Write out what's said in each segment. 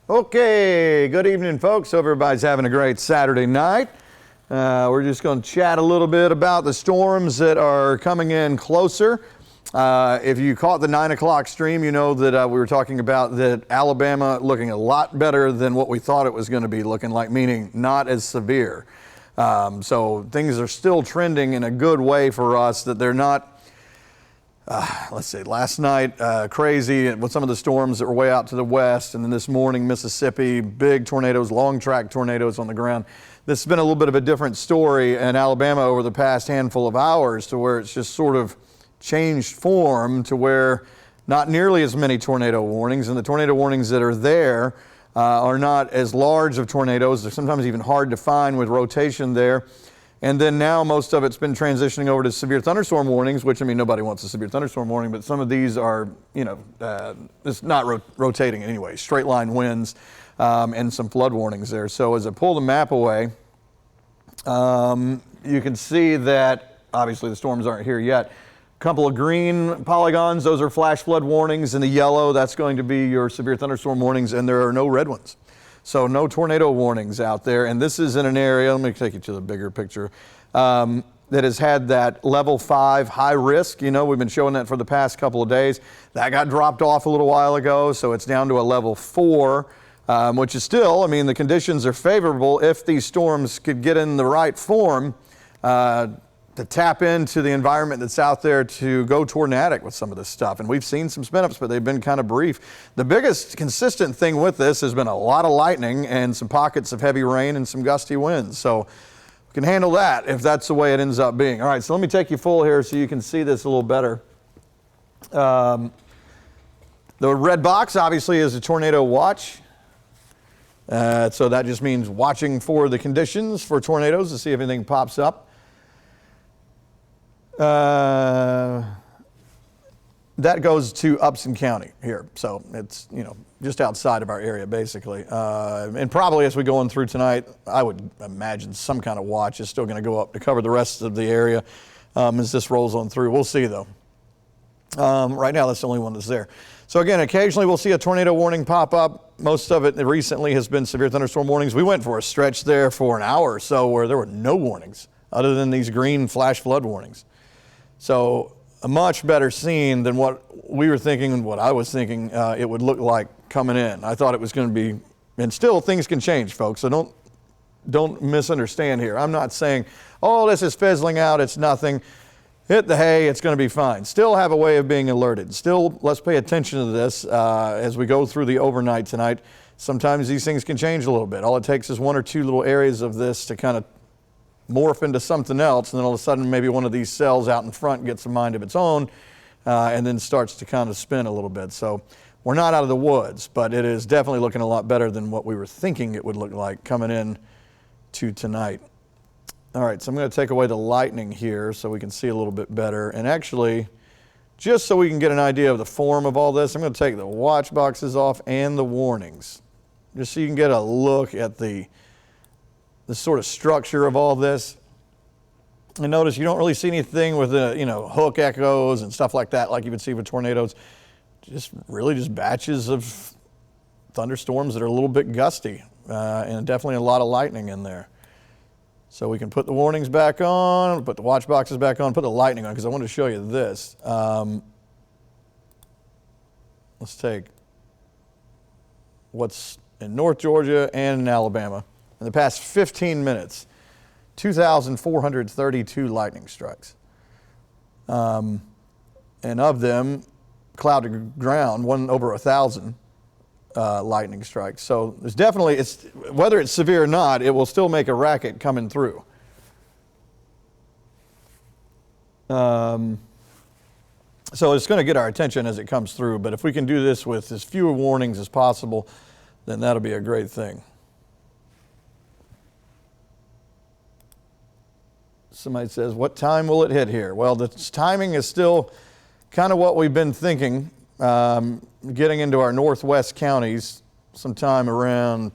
Okay, good evening, folks. Hope everybody's having a great Saturday night. We're just going to chat a little bit about the storms that are coming in closer. If you caught the 9 o'clock stream, you know that we were talking about that Alabama looking a lot better than what we thought it was going to be looking like, meaning not as severe. So things are still trending in a good way for us, that they're not, let's see, last night, crazy with some of the storms that were way out to the west, and then this morning, Mississippi, big tornadoes, long track tornadoes on the ground. This has been a little bit of a different story in Alabama over the past handful of hours, to where it's just sort of changed form to where not nearly as many tornado warnings, and the tornado warnings that are there are not as large of tornadoes. They're sometimes even hard to find with rotation there. And then now most of it's been transitioning over to severe thunderstorm warnings, which, I mean, nobody wants a severe thunderstorm warning, but some of these are, it's not rotating anyway, straight line winds and some flood warnings there. So as I pull the map away, you can see that obviously the storms aren't here yet. A couple of green polygons, those are flash flood warnings. In the yellow, that's going to be your severe thunderstorm warnings, and there are no red ones. So no tornado warnings out there, and this is in an area, let me take you to the bigger picture, that has had that level 5 high risk. You know, we've been showing that for the past couple of days. That got dropped off a little while ago, so it's down to a level 4, which is still, I mean, the conditions are favorable if these storms could get in the right form to tap into the environment that's out there to go tornadic with some of this stuff. And we've seen some spin-ups, but they've been kind of brief. The biggest consistent thing with this has been a lot of lightning and some pockets of heavy rain and some gusty winds. So we can handle that if that's the way it ends up being. All right, so let me take you full here so you can see this a little better. The red box obviously is a tornado watch. So that just means watching for the conditions for tornadoes to see if anything pops up. That goes to Upson County here, so it's, just outside of our area basically. And probably as we go on through tonight, I would imagine some kind of watch is still going to go up to cover the rest of the area as this rolls on through. We'll see though. Right now that's the only one that's there. So again, occasionally we'll see a tornado warning pop up. Most of it recently has been severe thunderstorm warnings. We went for a stretch there for an hour or so where there were no warnings other than these green flash flood warnings. So a much better scene than what we were thinking and what I was thinking it would look like coming in. I thought it was going to be, and still things can change, folks, so don't misunderstand here. I'm not saying, oh, this is fizzling out, it's nothing. Hit the hay, it's going to be fine. Still have a way of being alerted. Still, let's pay attention to this as we go through the overnight tonight. Sometimes these things can change a little bit. All it takes is one or two little areas of this to kind of morph into something else, and then all of a sudden maybe one of these cells out in front gets a mind of its own and then starts to kind of spin a little bit. So we're not out of the woods, but it is definitely looking a lot better than what we were thinking it would look like coming in to tonight. All right, so I'm going to take away the lightning here so we can see a little bit better. And actually, just so we can get an idea of the form of all this, I'm going to take the watch boxes off and the warnings, just so you can get a look at the sort of structure of all this. And notice you don't really see anything with hook echoes and stuff like that like you would see with tornadoes. Just batches of thunderstorms that are a little bit gusty and definitely a lot of lightning in there. So we can put the warnings back on, put the watch boxes back on, put the lightning on, because I wanted to show you this. Let's take what's in North Georgia and in Alabama. In the past 15 minutes, 2,432 lightning strikes. And of them, cloud to ground, one over 1,000 lightning strikes. So there's definitely, whether it's severe or not, it will still make a racket coming through. So it's going to get our attention as it comes through, but if we can do this with as few warnings as possible, then that'll be a great thing. Somebody says, what time will it hit here? Well, the timing is still kind of what we've been thinking, getting into our northwest counties sometime around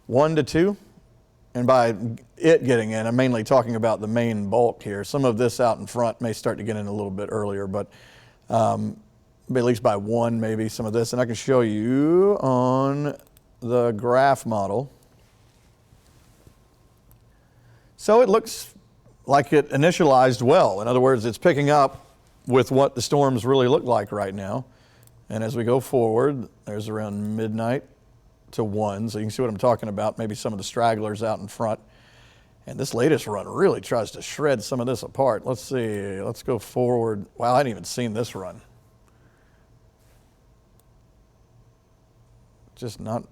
1 to 2. And by it getting in, I'm mainly talking about the main bulk here. Some of this out in front may start to get in a little bit earlier, but at least by 1 maybe, some of this. And I can show you on the graph model. So it looks like it initialized well. In other words, it's picking up with what the storms really look like right now. And as we go forward, there's around midnight to 1. So you can see what I'm talking about, maybe some of the stragglers out in front. And this latest run really tries to shred some of this apart. Let's see, let's go forward. Wow, I hadn't even seen this run. Just not,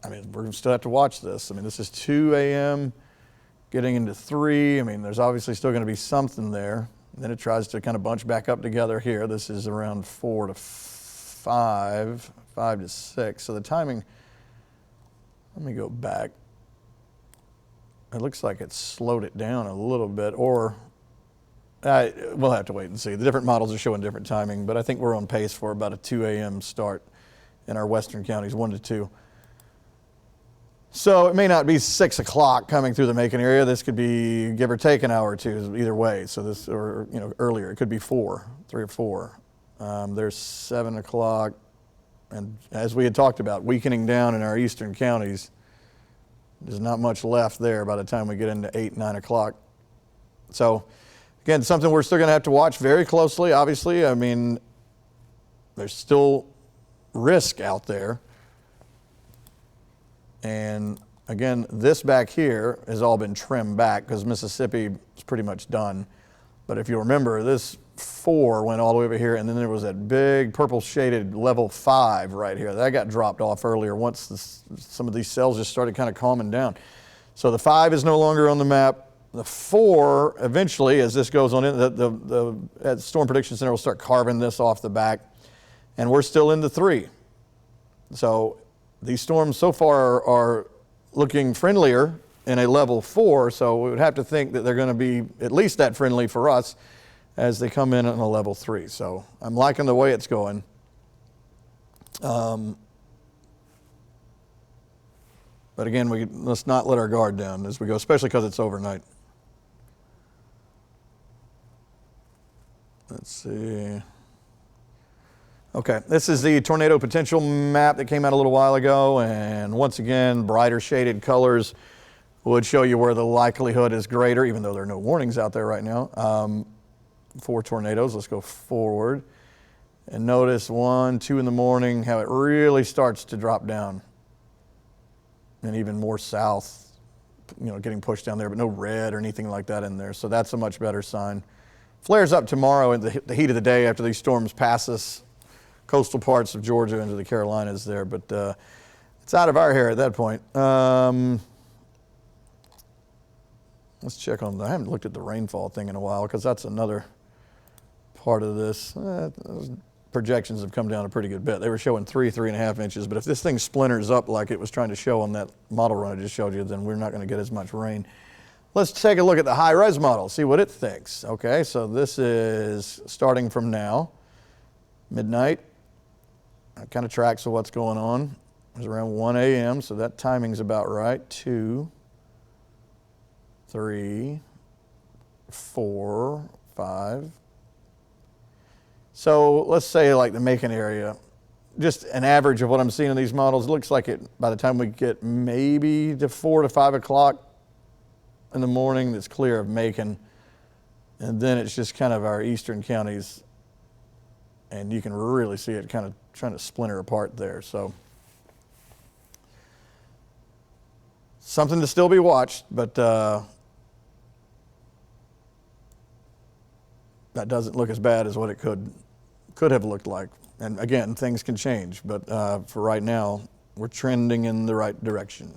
I mean, we're going to still have to watch this. I mean, this is 2 a.m. getting into 3. I mean, there's obviously still going to be something there. And then it tries to kind of bunch back up together here. This is around 4 to 5, 5 to 6. So the timing, let me go back. It looks like it slowed it down a little bit, or we'll have to wait and see. The different models are showing different timing, but I think we're on pace for about a 2 a.m. start in our western counties, 1 to 2. So it may not be 6 o'clock coming through the Macon area. This could be give or take an hour or two, either way. So this, or earlier, it could be 3 or 4. There's 7 o'clock, and as we had talked about, weakening down in our eastern counties. There's not much left there by the time we get into 8, 9 o'clock. So again, something we're still going to have to watch very closely, obviously. I mean, there's still risk out there. And again, this back here has all been trimmed back because Mississippi is pretty much done. But if you remember, this 4 went all the way over here, and then there was that big purple shaded level 5 right here. That got dropped off earlier once some of these cells just started kind of calming down. So the 5 is no longer on the map. The 4, eventually, as this goes on in, the Storm Prediction Center will start carving this off the back. And we're still in the 3. So these storms so far are looking friendlier in a level 4, so we would have to think that they're going to be at least that friendly for us as they come in on a level 3. So I'm liking the way it's going. But again, let's not let our guard down as we go, especially because it's overnight. Let's see. Okay, this is the tornado potential map that came out a little while ago, and once again, brighter shaded colors would show you where the likelihood is greater, even though there are no warnings out there right now, for tornadoes. Let's go forward and notice 1, 2 in the morning, how it really starts to drop down, and even more south, getting pushed down there, but no red or anything like that in there. So that's a much better sign. Flares up tomorrow in the heat of the day after these storms pass us, coastal parts of Georgia into the Carolinas there, but it's out of our hair at that point. Let's check on, I haven't looked at the rainfall thing in a while because that's another part of this. Those projections have come down a pretty good bit. They were showing 3.5 inches, but if this thing splinters up like it was trying to show on that model run I just showed you, then we're not going to get as much rain. Let's take a look at the high-res model, see what it thinks. Okay, so this is starting from now, midnight. It kind of tracks with what's going on. It's around 1 a.m., so that timing's about right. 2, 3, 4, 5. So let's say like the Macon area, just an average of what I'm seeing in these models, it looks like it by the time we get maybe to 4 to 5 o'clock in the morning, that's clear of Macon. And then it's just kind of our eastern counties, and you can really see it kind of trying to splinter apart there. So something to still be watched, but that doesn't look as bad as what it could have looked like. And again, things can change, but for right now, we're trending in the right direction.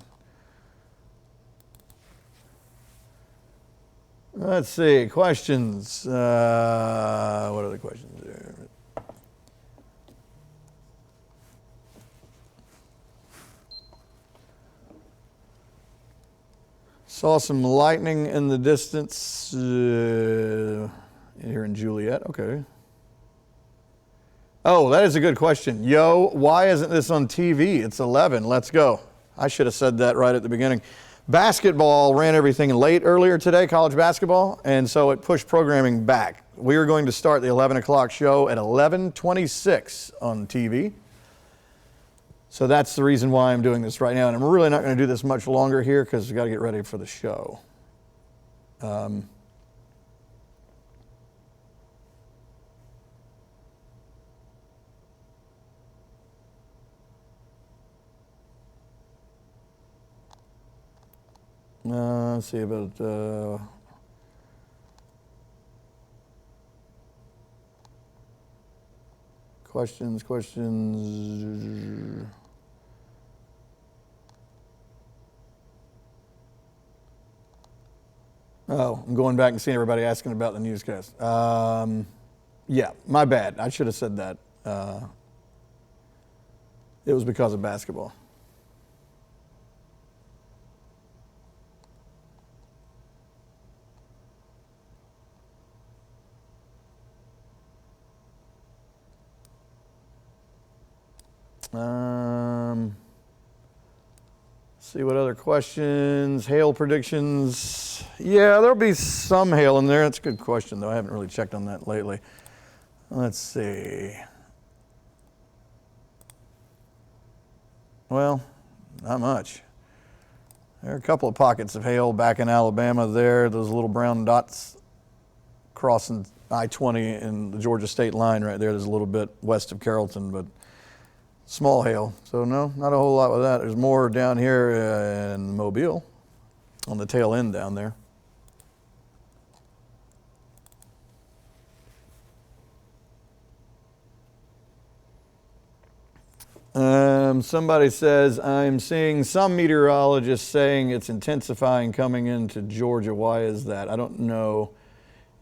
Let's see, questions. What are the questions there? Saw some lightning in the distance here in Juliet. Okay. Oh, that is a good question. Yo, why isn't this on TV? It's 11. Let's go. I should have said that right at the beginning. Basketball ran everything late earlier today, college basketball, and so it pushed programming back. We are going to start the 11 o'clock show at 11:26 on TV. So that's the reason why I'm doing this right now. And I'm really not going to do this much longer here because we've got to get ready for the show. Let's see about questions. Oh, I'm going back and seeing everybody asking about the newscast. Yeah, my bad. I should have said that. It was because of basketball. See what other questions, hail predictions. Yeah, there'll be some hail in there. That's a good question, though. I haven't really checked on that lately. Let's see. Well, not much. There are a couple of pockets of hail back in Alabama there. Those little brown dots crossing I-20 and the Georgia state line right there. There's a little bit west of Carrollton, but small hail. So no, not a whole lot with that. There's more down here in Mobile on the tail end down there. Somebody says, I'm seeing some meteorologists saying it's intensifying coming into Georgia. Why is that? I don't know,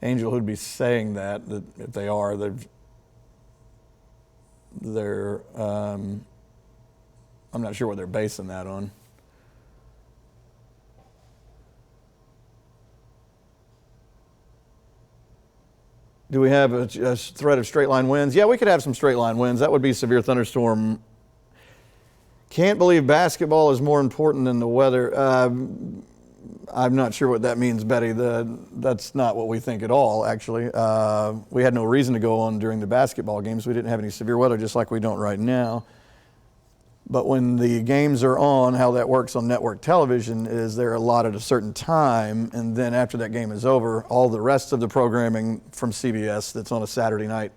Angel, who'd be saying that if they are, they're I'm not sure what they're basing that on. Do we have a threat of straight line winds? Yeah, we could have some straight line winds. That would be severe thunderstorm. Can't believe basketball is more important than the weather. I'm not sure what that means, Betty. That's not what we think at all, actually. We had no reason to go on during the basketball games. We didn't have any severe weather, just like we don't right now. But when the games are on, how that works on network television is they're allotted a certain time, and then after that game is over, all the rest of the programming from CBS that's on a Saturday night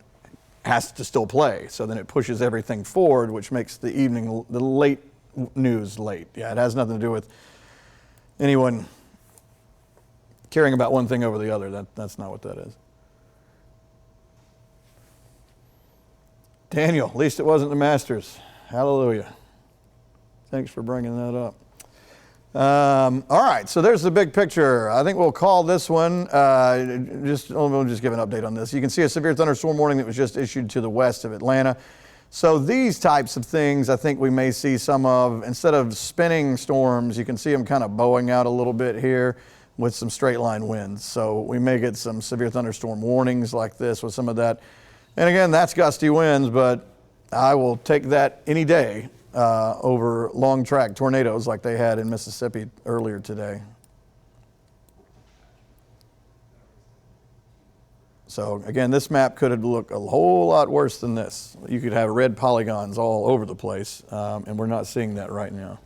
has to still play. So then it pushes everything forward, which makes the evening, the late news late. Yeah, it has nothing to do with anyone caring about one thing over the other. That's not what that is. Daniel, at least it wasn't the Masters. Hallelujah. Thanks for bringing that up. All right, so there's the big picture. I think we'll call this one, we'll just give an update on this. You can see a severe thunderstorm warning that was just issued to the west of Atlanta. So these types of things I think we may see some of. Instead of spinning storms, you can see them kind of bowing out a little bit here with some straight line winds. So we may get some severe thunderstorm warnings like this with some of that. And again, that's gusty winds, but I will take that any day over long track tornadoes like they had in Mississippi earlier today. So again, this map could look a whole lot worse than this. You could have red polygons all over the place, and we're not seeing that right now.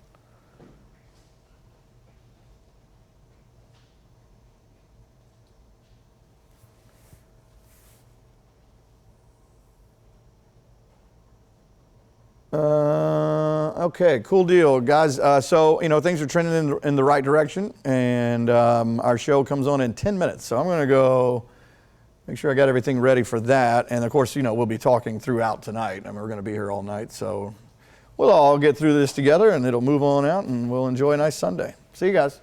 Okay, cool deal, guys. So, things are trending in the right direction, and our show comes on in 10 minutes. So I'm going to go make sure I got everything ready for that. And, of course, we'll be talking throughout tonight. I mean, we're going to be here all night. So we'll all get through this together, and it'll move on out, and we'll enjoy a nice Sunday. See you guys.